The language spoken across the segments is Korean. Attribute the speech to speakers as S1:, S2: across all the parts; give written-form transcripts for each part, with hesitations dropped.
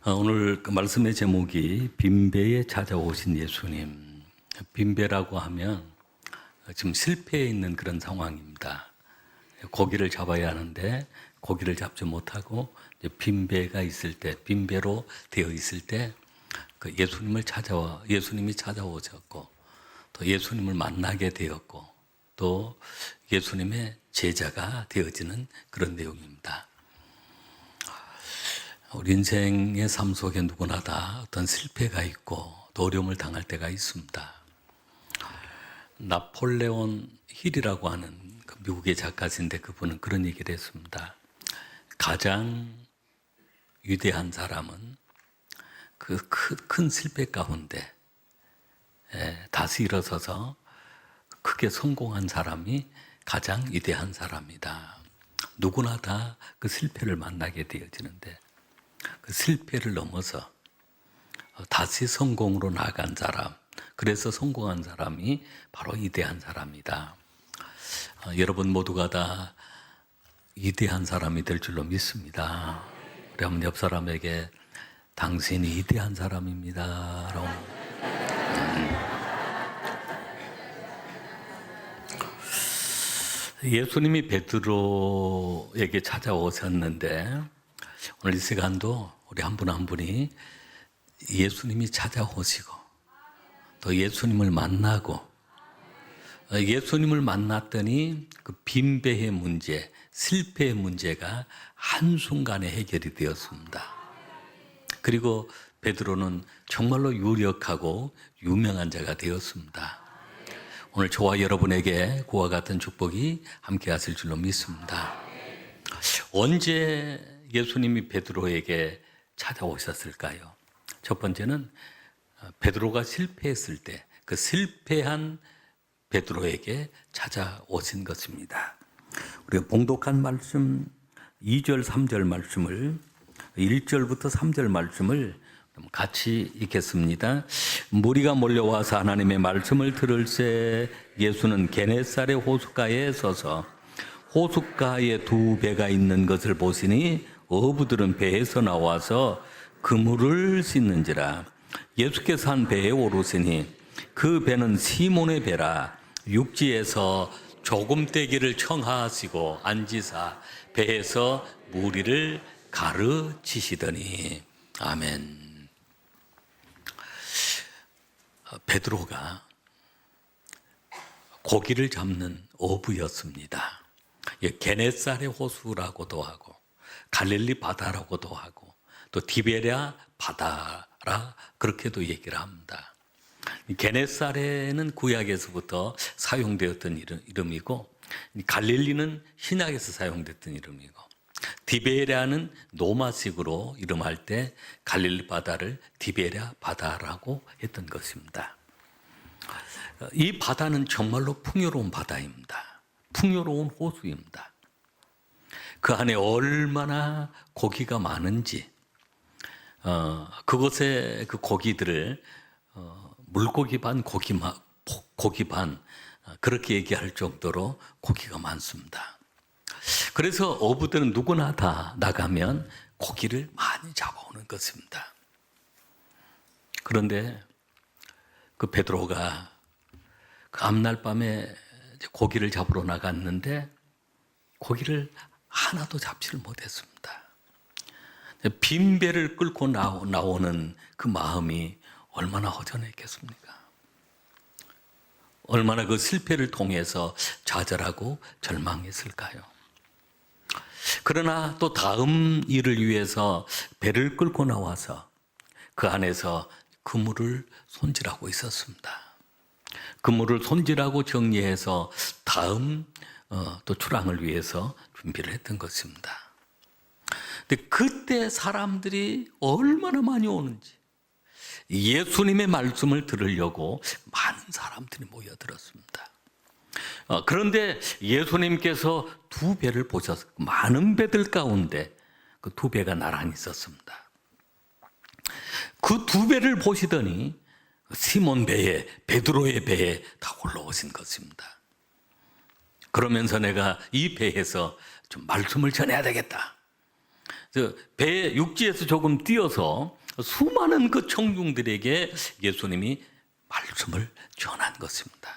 S1: 오늘 그 말씀의 제목이 빈배에 찾아오신 예수님. 빈배라고 하면 지금 실패해 있는 그런 상황입니다. 고기를 잡아야 하는데 고기를 잡지 못하고 이제 빈배가 있을 때, 빈배로 되어 있을 때 그 예수님이 찾아오셨고 또 예수님을 만나게 되었고 또 예수님의 제자가 되어지는 그런 내용입니다. 우리 인생의 삶 속에 누구나 다 어떤 실패가 있고 또 어려움을 당할 때가 있습니다. 나폴레온 힐이라고 하는 그 미국의 작가신데 그분은 그런 얘기를 했습니다. 가장 위대한 사람은 그 큰 실패 가운데 다시 일어서서 크게 성공한 사람이 가장 위대한 사람이다. 누구나 다 그 실패를 만나게 되어지는데 그 실패를 넘어서 다시 성공으로 나아간 사람, 그래서 성공한 사람이 바로 위대한 사람이다. 여러분 모두가 다 위대한 사람이 될 줄로 믿습니다. 우리 한번 옆 사람에게 당신이 위대한 사람입니다. 예수님이 베드로에게 찾아오셨는데 오늘 이 시간도 우리 한 분 한 분이 예수님이 찾아오시고 또 예수님을 만나고 예수님을 만났더니 그 빈배의 문제, 실패의 문제가 한순간에 해결이 되었습니다. 그리고 베드로는 정말로 유력하고 유명한 자가 되었습니다. 오늘 저와 여러분에게 그와 같은 축복이 함께 하실 줄로 믿습니다. 언제 예수님이 베드로에게 찾아오셨을까요? 첫 번째는 베드로가 실패했을 때 그 실패한 베드로에게 찾아오신 것입니다. 우리가 봉독한 말씀 2절, 3절 말씀을 1절부터 3절 말씀을 같이 읽겠습니다. 무리가 몰려와서 하나님의 말씀을 들을새 예수는 게네사렛 호숫가에 서서 호숫가에 두 배가 있는 것을 보시니 어부들은 배에서 나와서 그물을 씻는지라. 예수께서 한 배에 오르시니 그 배는 시몬의 배라. 육지에서 조금 떼기를 청하시고 앉으사 배에서 무리를 가르치시더니. 아멘. 베드로가 고기를 잡는 어부였습니다. 게네사렛 호수라고도 하고 갈릴리 바다라고도 하고 또 디베랴 바다라 그렇게도 얘기를 합니다. 게네사렛은 구약에서부터 사용되었던 이름이고 갈릴리는 신약에서 사용됐던 이름이고 디베랴는 로마식으로 이름할 때 갈릴리 바다를 디베랴 바다라고 했던 것입니다. 이 바다는 정말로 풍요로운 바다입니다. 풍요로운 호수입니다. 그 안에 얼마나 고기가 많은지 그곳에 그 고기들을 물고기 반 고기 반 그렇게 얘기할 정도로 고기가 많습니다. 그래서 어부들은 누구나 다 나가면 고기를 많이 잡아오는 것입니다. 그런데 그 베드로가 그 앞날 밤에 고기를 잡으러 나갔는데 고기를 하나도 잡지를 못했습니다. 빈 배를 끌고 나오는 그 마음이 얼마나 허전했겠습니까? 얼마나 그 실패를 통해서 좌절하고 절망했을까요? 그러나 또 다음 일을 위해서 배를 끌고 나와서 그 안에서 그물을 손질하고 있었습니다. 그물을 손질하고 정리해서 다음 또 출항을 위해서 준비를 했던 것입니다. 근데 그때 사람들이 얼마나 많이 오는지 예수님의 말씀을 들으려고 많은 사람들이 모여들었습니다. 그런데 예수님께서 두 배를 보셔서 많은 배들 가운데 그 두 배가 나란히 있었습니다. 그 두 배를 보시더니 시몬 배에 베드로의 배에 다 올라오신 것입니다. 그러면서 내가 이 배에서 좀 말씀을 전해야 되겠다. 배 육지에서 조금 뛰어서 수많은 그 청중들에게 예수님이 말씀을 전한 것입니다.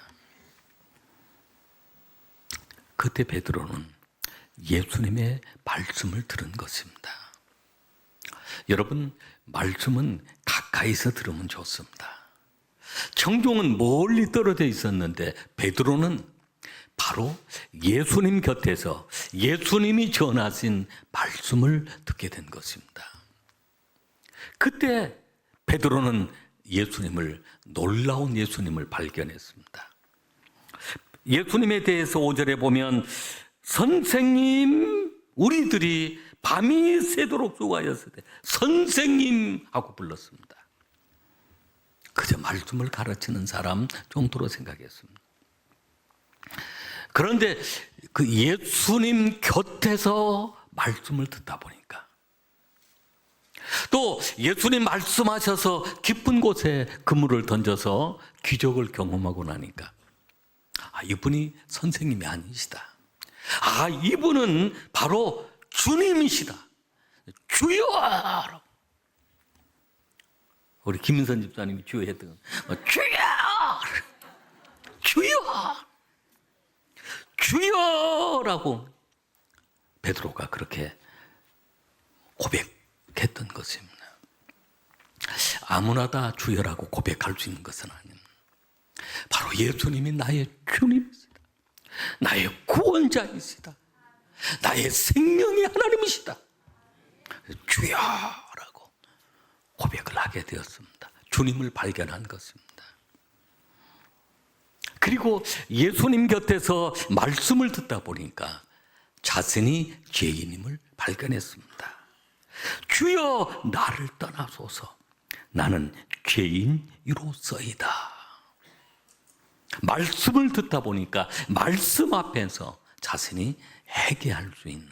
S1: 그때 베드로는 예수님의 말씀을 들은 것입니다. 여러분, 말씀은 가까이서 들으면 좋습니다. 청중은 멀리 떨어져 있었는데 베드로는 바로 예수님 곁에서 예수님이 전하신 말씀을 듣게 된 것입니다. 그때 베드로는 놀라운 예수님을 발견했습니다. 예수님에 대해서 5절에 보면 선생님, 우리들이 밤이 새도록 수고하였을 때 선생님 하고 불렀습니다. 그저 말씀을 가르치는 사람 정도로 생각했습니다. 그런데 그 예수님 곁에서 말씀을 듣다 보니까, 또 예수님 말씀하셔서 깊은 곳에 그물을 던져서 기적을 경험하고 나니까 이분이 선생님이 아니시다. 이분은 바로 주님이시다. 주여! 우리 김인선 집사님이 주여 했던 주여! 주여! 주여라고 베드로가 그렇게 고백했던 것입니다. 아무나 다 주여라고 고백할 수 있는 것은 아닙니다. 바로 예수님이 나의 주님이시다. 나의 구원자이시다. 나의 생명의 하나님이시다. 주여라고 고백을 하게 되었습니다. 주님을 발견한 것입니다. 그리고 예수님 곁에서 말씀을 듣다 보니까 자신이 죄인임을 발견했습니다. 주여, 나를 떠나소서. 나는 죄인이로서이다. 말씀을 듣다 보니까 말씀 앞에서 자신이 회개할 수 있는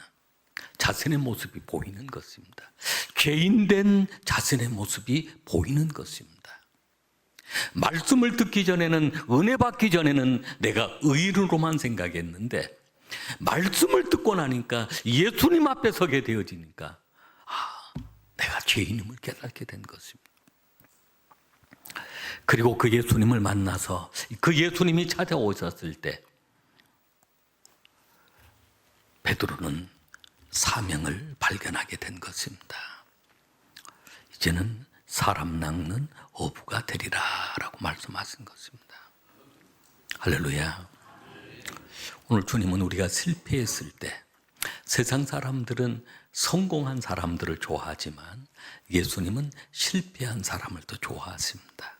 S1: 자신의 모습이 보이는 것입니다. 죄인된 자신의 모습이 보이는 것입니다. 말씀을 듣기 전에는, 은혜 받기 전에는 내가 의인으로만 생각했는데 말씀을 듣고 나니까 예수님 앞에 서게 되어지니까 내가 죄인임을 깨닫게 된 것입니다. 그리고 그 예수님을 만나서 그 예수님이 찾아오셨을 때 베드로는 사명을 발견하게 된 것입니다. 이제는 사람 낚는 어부가 되리라 라고 말씀하신 것입니다. 할렐루야. 오늘 주님은 우리가 실패했을 때 세상 사람들은 성공한 사람들을 좋아하지만 예수님은 실패한 사람을 더 좋아하십니다.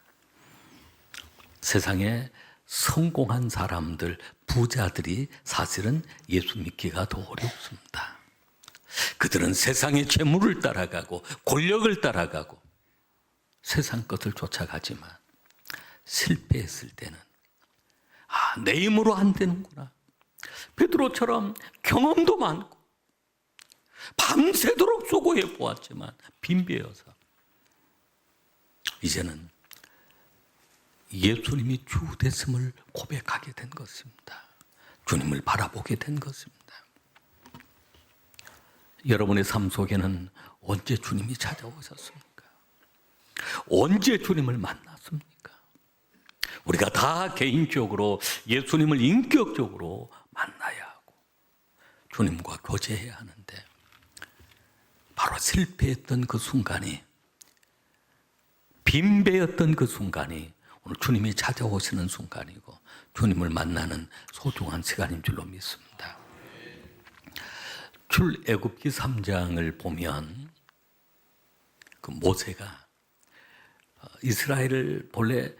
S1: 세상에 성공한 사람들, 부자들이 사실은 예수 믿기가 더 어렵습니다. 그들은 세상의 재물을 따라가고 권력을 따라가고 세상 것을 쫓아가지만 실패했을 때는 내 힘으로 안 되는구나. 베드로처럼 경험도 많고 밤새도록 수고해 보았지만 빈배여서 이제는 예수님이 주 됐음을 고백하게 된 것입니다. 주님을 바라보게 된 것입니다. 여러분의 삶 속에는 언제 주님이 찾아오셨습니까? 언제 주님을 만났습니까? 우리가 다 개인적으로 예수님을 인격적으로 만나야 하고 주님과 교제해야 하는데 바로 실패했던 그 순간이, 빈배였던 그 순간이 오늘 주님이 찾아오시는 순간이고 주님을 만나는 소중한 시간인 줄로 믿습니다. 출애굽기 3장을 보면 그 모세가 이스라엘을 본래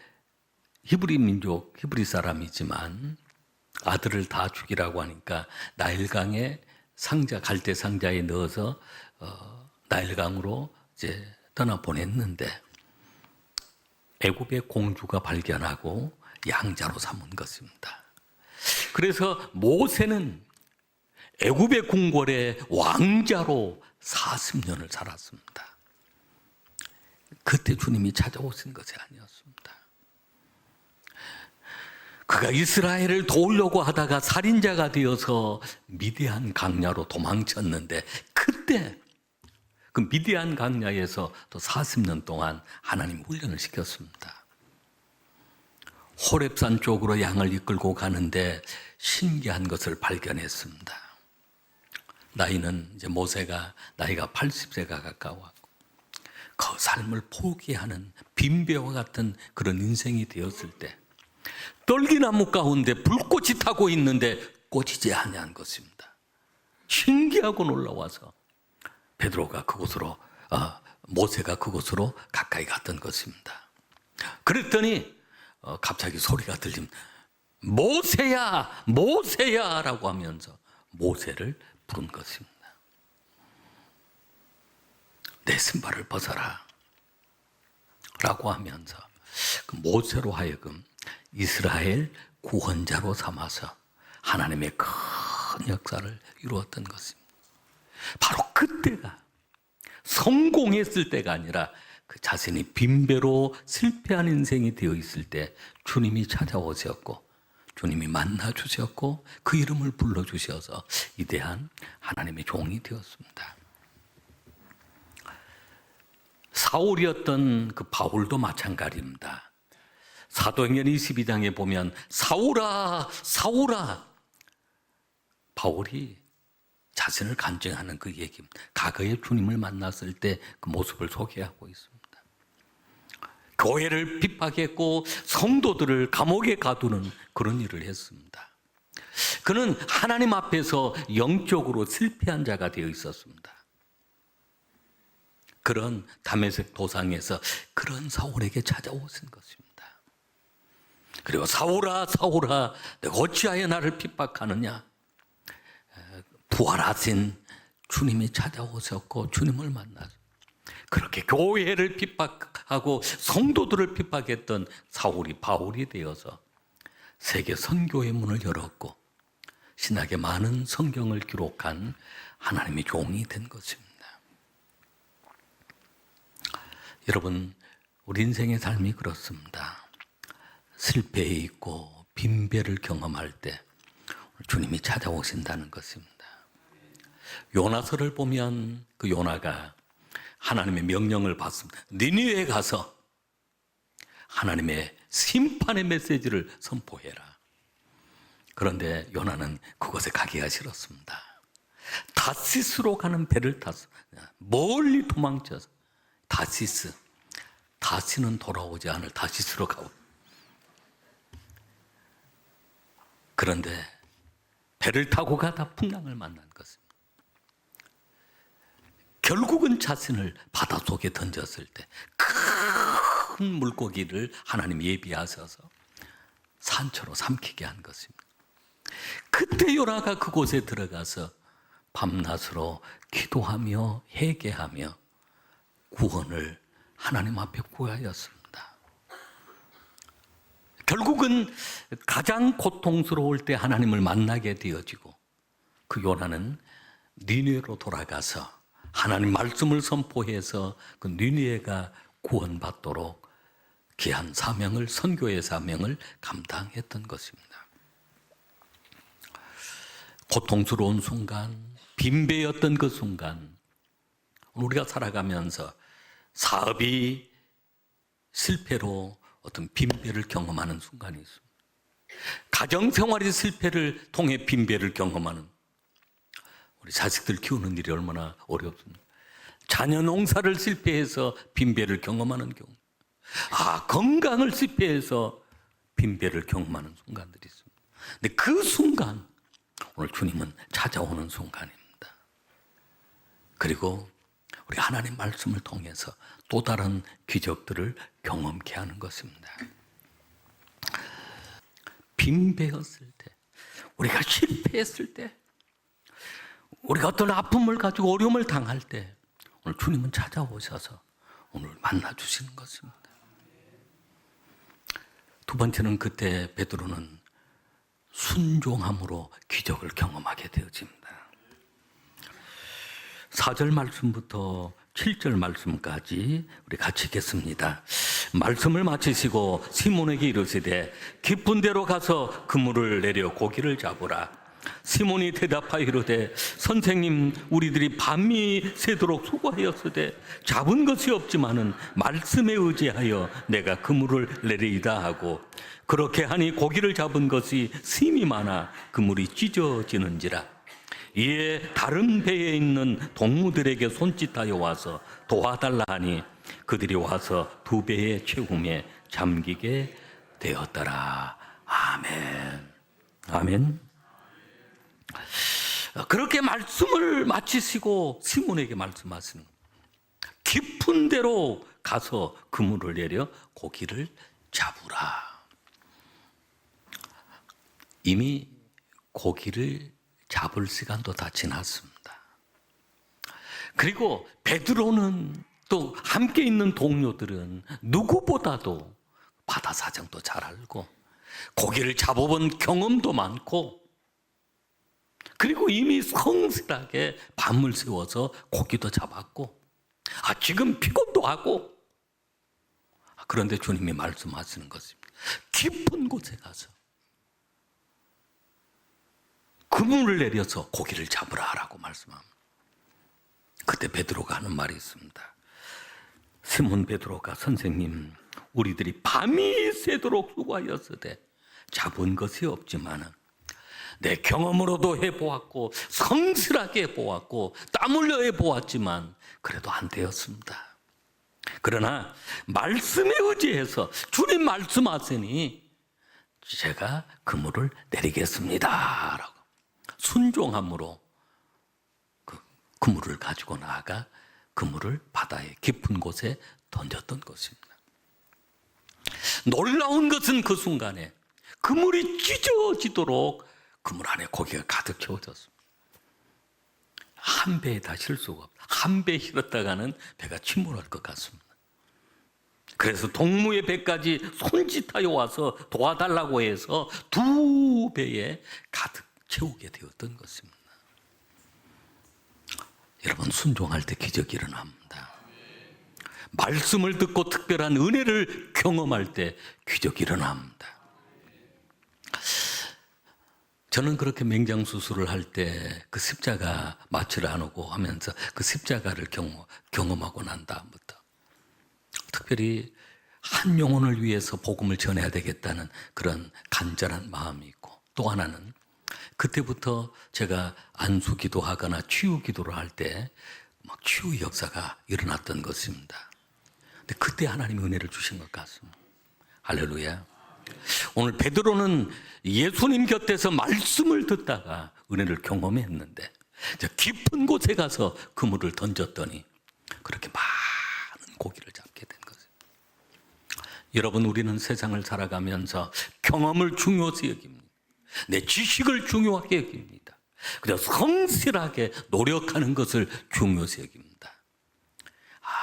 S1: 히브리 민족, 히브리 사람이지만 아들을 다 죽이라고 하니까 나일강에 상자, 갈대 상자에 넣어서 나일강으로 이제 떠나 보냈는데 애굽의 공주가 발견하고 양자로 삼은 것입니다. 그래서 모세는 애굽의 궁궐에 왕자로 40년을 살았습니다. 그때 주님이 찾아오신 것이 아니었습니다. 그가 이스라엘을 도우려고 하다가 살인자가 되어서 미디안 강야로 도망쳤는데 그때 그 미디안 광야에서 또 40년 동안 하나님 훈련을 시켰습니다. 호렙산 쪽으로 양을 이끌고 가는데 신기한 것을 발견했습니다. 나이는 이제 모세가 나이가 80세가 가까웠고 그 삶을 포기하는 빈배와 같은 그런 인생이 되었을 때 떨기나무 가운데 불꽃이 타고 있는데 꽂히지 아니한 것입니다. 신기하고 놀라워서 베드로가 그곳으로 모세가 그곳으로 가까이 갔던 것입니다. 그랬더니 갑자기 소리가 들리면 모세야 모세야 라고 하면서 모세를 부른 것입니다. 내 신발을 벗어라 라고 하면서 그 모세로 하여금 이스라엘 구원자로 삼아서 하나님의 큰 역사를 이루었던 것입니다. 바로 그때가 성공했을 때가 아니라 그 자신이 빈배로 실패한 인생이 되어 있을 때 주님이 찾아오셨고 주님이 만나 주셨고 그 이름을 불러주셔서 위대한 하나님의 종이 되었습니다. 사울이었던 그 바울도 마찬가지입니다. 사도행전 22장에 보면 사울아 사울아, 바울이 자신을 간증하는 그 얘기입니다. 과거에 주님을 만났을 때 그 모습을 소개하고 있습니다. 교회를 핍박했고 성도들을 감옥에 가두는 그런 일을 했습니다. 그는 하나님 앞에서 영적으로 실패한 자가 되어 있었습니다. 그런 다메섹 도상에서 그런 사울에게 찾아오신 것입니다. 그리고 사울아 사울아 내가 어찌하여 나를 핍박하느냐. 부활하신 주님이 찾아오셨고 주님을 만나서 그렇게 교회를 핍박하고 성도들을 핍박했던 사울이 바울이 되어서 세계 선교의 문을 열었고 신학의 많은 성경을 기록한 하나님의 종이 된 것입니다. 여러분, 우리 인생의 삶이 그렇습니다. 실패에 있고 빈배를 경험할 때 주님이 찾아오신다는 것입니다. 요나서를 보면 그 요나가 하나님의 명령을 받습니다. 니느웨에 가서 하나님의 심판의 메시지를 선포해라. 그런데 요나는 그곳에 가기가 싫었습니다. 다시스로 가는 배를 타서 멀리 도망쳐서 다시는 돌아오지 않을 다시스로 가고, 그런데 배를 타고 가다 풍랑을 만난 것입니다. 결국은 자신을 바닷속에 던졌을 때 큰 물고기를 하나님 예비하셔서 산초로 삼키게 한 것입니다. 그때 요나가 그곳에 들어가서 밤낮으로 기도하며 회개하며 구원을 하나님 앞에 구하였습니다. 결국은 가장 고통스러울 때 하나님을 만나게 되어지고 그 요나는 니느웨로 돌아가서 하나님 말씀을 선포해서 그 니느웨가 구원받도록 귀한 사명을, 선교의 사명을 감당했던 것입니다. 고통스러운 순간, 빈배였던 그 순간, 우리가 살아가면서 사업이 실패로 어떤 빈배를 경험하는 순간이 있습니다. 가정생활의 실패를 통해 빈배를 경험하는, 우리 자식들 키우는 일이 얼마나 어렵습니까? 자녀 농사를 실패해서 빈배를 경험하는 경우, 건강을 실패해서 빈배를 경험하는 순간들이 있습니다. 근데 그 순간, 오늘 주님은 찾아오는 순간입니다. 그리고 우리 하나님 말씀을 통해서 또 다른 기적들을 경험케 하는 것입니다. 빈배였을 때, 우리가 실패했을 때, 우리가 어떤 아픔을 가지고 어려움을 당할 때 오늘 주님은 찾아오셔서 오늘 만나주시는 것입니다. 두 번째는 그때 베드로는 순종함으로 기적을 경험하게 되어집니다. 4절 말씀부터 7절 말씀까지 우리 같이 읽겠습니다. 말씀을 마치시고 시몬에게 이르시되 깊은 데로 가서 그물을 내려 고기를 잡으라. 시몬이 대답하여 이르되 선생님, 우리들이 밤이 새도록 수고하였으되 잡은 것이 없지만은 말씀에 의지하여 내가 그물을 내리이다 하고, 그렇게 하니 고기를 잡은 것이 심이 많아 그물이 찢어지는지라. 이에 다른 배에 있는 동무들에게 손짓하여 와서 도와달라 하니 그들이 와서 두 배의 채움에 잠기게 되었더라. 아멘. 아멘. 그렇게 말씀을 마치시고 시몬에게 말씀하시는, 깊은 데로 가서 그물을 내려 고기를 잡으라. 이미 고기를 잡을 시간도 다 지났습니다. 그리고 베드로는 또 함께 있는 동료들은 누구보다도 바다 사정도 잘 알고 고기를 잡아본 경험도 많고, 그리고 이미 성실하게 밤을 새워서 고기도 잡았고, 지금 피곤도 하고. 그런데 주님이 말씀하시는 것입니다. 깊은 곳에 가서 그물을 내려서 고기를 잡으라라고 말씀합니다. 그때 베드로가 하는 말이 있습니다. 시몬 베드로가 선생님, 우리들이 밤이 새도록 수고하였으되 잡은 것이 없지만은 내 경험으로도 해보았고 성실하게 해보았고 땀 흘려 해보았지만 그래도 안 되었습니다. 그러나 말씀에 의지해서 주님 말씀하시니 제가 그물을 내리겠습니다 라고 순종함으로 그 그물을 가지고 나아가 그물을 바다의 깊은 곳에 던졌던 것입니다. 놀라운 것은 그 순간에 그물이 찢어지도록 그물 안에 고기가 가득 채워졌습니다. 한 배에 다 실 수가 없다. 한 배에 실었다가는 배가 침몰할 것 같습니다. 그래서 동무의 배까지 손짓하여 와서 도와달라고 해서 두 배에 가득 채우게 되었던 것입니다. 여러분, 순종할 때 기적이 일어납니다. 말씀을 듣고 특별한 은혜를 경험할 때 기적이 일어납니다. 저는 그렇게 맹장 수술을 할 때 그 십자가 마취를 안 하고 하면서 그 십자가를 경험하고 난 다음부터 특별히 한 영혼을 위해서 복음을 전해야 되겠다는 그런 간절한 마음이 있고, 또 하나는 그때부터 제가 안수 기도하거나 치유 기도를 할 때 막 치유 역사가 일어났던 것입니다. 근데 그때 하나님이 은혜를 주신 것 같습니다. 할렐루야. 오늘 베드로는 예수님 곁에서 말씀을 듣다가 은혜를 경험했는데 깊은 곳에 가서 그물을 던졌더니 그렇게 많은 고기를 잡게 된 것입니다. 여러분, 우리는 세상을 살아가면서 경험을 중요시 여깁니다. 내 지식을 중요하게 여깁니다. 그래서 성실하게 노력하는 것을 중요시 여깁니다.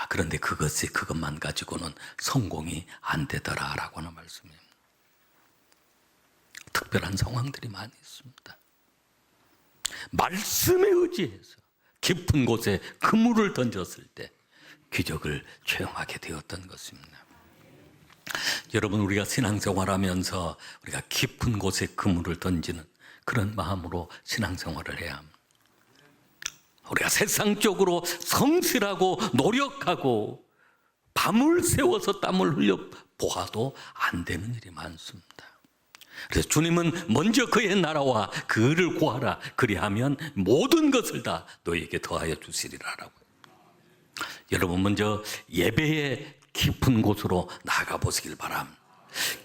S1: 그런데 그것만 가지고는 성공이 안 되더라라고 하는 말씀입니다. 특별한 상황들이 많이 있습니다. 말씀에 의지해서 깊은 곳에 그물을 던졌을 때 기적을 체험하게 되었던 것입니다. 여러분, 우리가 신앙생활하면서 우리가 깊은 곳에 그물을 던지는 그런 마음으로 신앙생활을 해야 합니다. 우리가 세상적으로 성실하고 노력하고 밤을 새워서 땀을 흘려 보아도 안 되는 일이 많습니다. 그래서 주님은 먼저 그의 나라와 그를 구하라, 그리하면 모든 것을 다 너에게 더하여 주시리라라고. 여러분, 먼저 예배의 깊은 곳으로 나아가 보시길 바랍니다.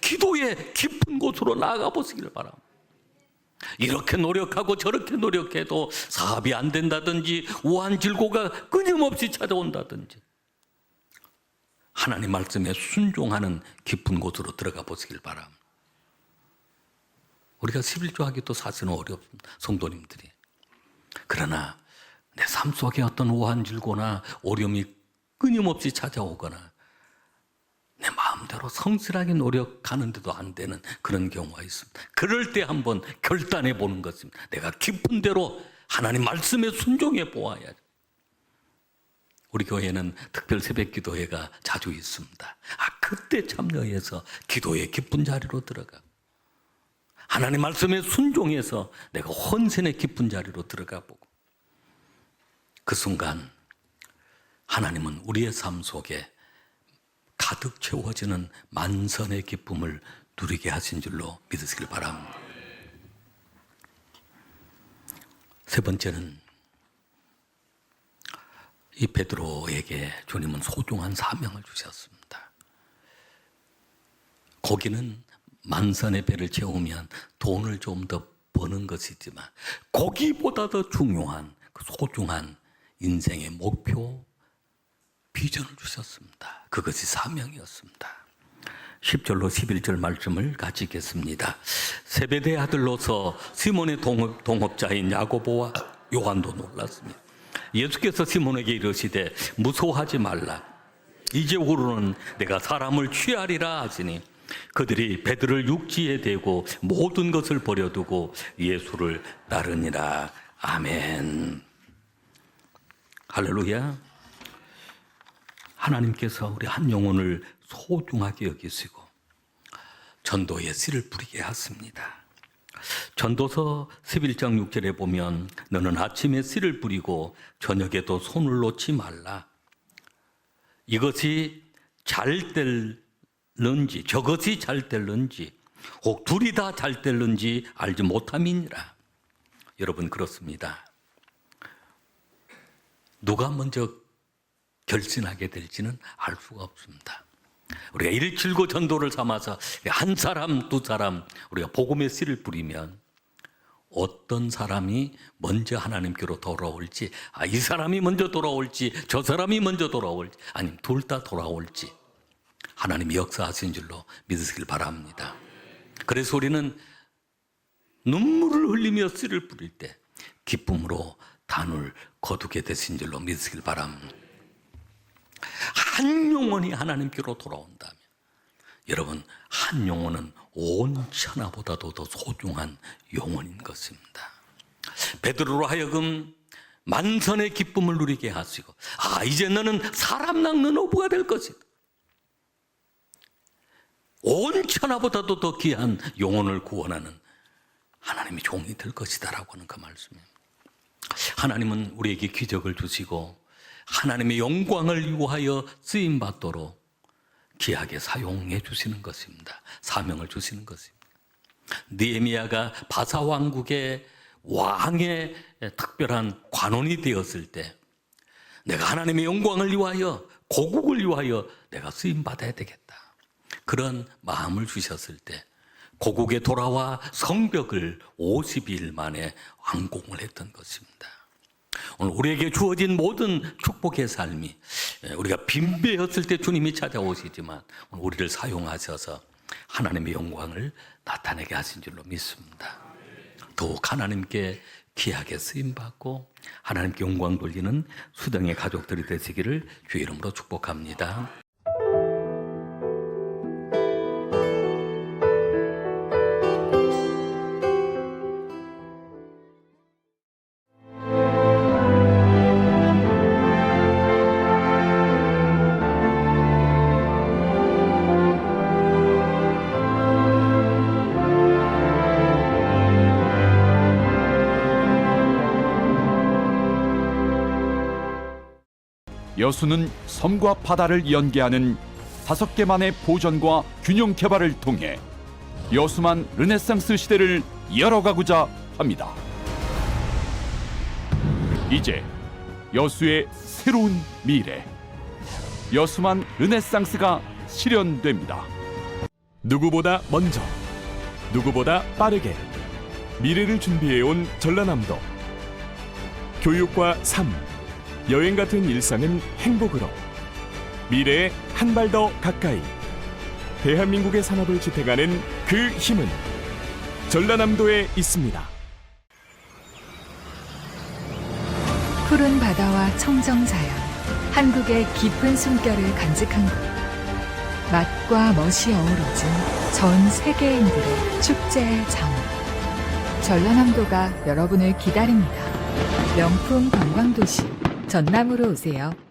S1: 기도의 깊은 곳으로 나아가 보시길 바랍니다. 이렇게 노력하고 저렇게 노력해도 사업이 안 된다든지 우환질고가 끊임없이 찾아온다든지 하나님 말씀에 순종하는 깊은 곳으로 들어가 보시길 바랍니다. 우리가 11조하기도 사실은 어렵습니다, 성도님들이. 그러나 내 삶 속에 어떤 우환질고나 어려움이 끊임없이 찾아오거나 내 마음대로 성실하게 노력하는데도 안 되는 그런 경우가 있습니다. 그럴 때 한번 결단해 보는 것입니다. 내가 깊은 대로 하나님 말씀에 순종해 보아야죠. 우리 교회는 특별 새벽 기도회가 자주 있습니다. 그때 참여해서 기도의 깊은 자리로 들어가 하나님 말씀에 순종해서 내가 혼선의 깊은 자리로 들어가 보고 그 순간 하나님은 우리의 삶 속에 가득 채워지는 만선의 기쁨을 누리게 하신 줄로 믿으시길 바랍니다. 세 번째는 이 베드로에게 주님은 소중한 사명을 주셨습니다. 고기는 만선의 배를 채우면 돈을 좀 더 버는 것이지만 고기보다 더 중요한 그 소중한 인생의 목표, 비전을 주셨습니다. 그것이 사명이었습니다. 10절로 11절 말씀을 같이 읽겠습니다. 세베대의 아들로서 시몬의 동업자인 야고보와 요한도 놀랐습니다. 예수께서 시몬에게 이르시되 무서워하지 말라. 이제후로는 내가 사람을 취하리라 하시니 그들이 베드로를 육지에 대고 모든 것을 버려두고 예수를 따르니라. 아멘. 할렐루야. 하나님께서 우리 한 영혼을 소중하게 여기시고 전도에 씨를 뿌리게 하십니다. 전도서 11장 6절에 보면 너는 아침에 씨를 뿌리고 저녁에도 손을 놓지 말라. 이것이 잘 될는지 저것이 잘 될는지 혹 둘이 다 잘 될는지 알지 못함이니라. 여러분 그렇습니다. 누가 먼저 결진하게 될지는 알 수가 없습니다. 우리가 179 전도를 삼아서 한 사람, 두 사람 우리가 복음의 씨를 뿌리면 어떤 사람이 먼저 하나님께로 돌아올지, 이 사람이 먼저 돌아올지, 저 사람이 먼저 돌아올지, 아니면 둘 다 돌아올지 하나님이 역사하신 줄로 믿으시길 바랍니다. 그래서 우리는 눈물을 흘리며 씨를 뿌릴 때 기쁨으로 단을 거두게 되신 줄로 믿으시길 바랍니다. 한 영혼이 하나님께로 돌아온다면 여러분 한 영혼은 온 천하보다도 더 소중한 영혼인 것입니다. 베드로로 하여금 만선의 기쁨을 누리게 하시고 이제 너는 사람 낚는 어부가 될 것이다. 온 천하보다도 더 귀한 영혼을 구원하는 하나님의 종이 될 것이다 라고 하는 그 말씀입니다. 하나님은 우리에게 기적을 주시고 하나님의 영광을 위하여 쓰임받도록 귀하게 사용해 주시는 것입니다. 사명을 주시는 것입니다. 느헤미야가 바사 왕국의 왕의 특별한 관원이 되었을 때 내가 하나님의 영광을 위하여 고국을 위하여 내가 쓰임받아야 되겠다. 그런 마음을 주셨을 때 고국에 돌아와 성벽을 52일 만에 완공을 했던 것입니다. 오늘 우리에게 주어진 모든 축복의 삶이 우리가 빈배였을 때 주님이 찾아오시지만 우리를 사용하셔서 하나님의 영광을 나타내게 하신 줄로 믿습니다. 더욱 하나님께 귀하게 쓰임받고 하나님께 영광 돌리는 수당의 가족들이 되시기를 주의 이름으로 축복합니다.
S2: 여수는 섬과 바다를 연계하는 5개만의 보전과 균형 개발을 통해 여수만 르네상스 시대를 열어가고자 합니다. 이제 여수의 새로운 미래, 여수만 르네상스가 실현됩니다.
S3: 누구보다 먼저, 누구보다 빠르게 미래를 준비해온 전라남도. 교육과 삶, 여행 같은 일상은 행복으로, 미래에 한 발 더 가까이 대한민국의 산업을 지탱하는 그 힘은 전라남도에 있습니다.
S4: 푸른 바다와 청정자연, 한국의 깊은 숨결을 간직한 곳. 맛과 멋이 어우러진 전 세계인들의 축제의 장원. 전라남도가 여러분을 기다립니다. 명품 관광도시 전남으로 오세요.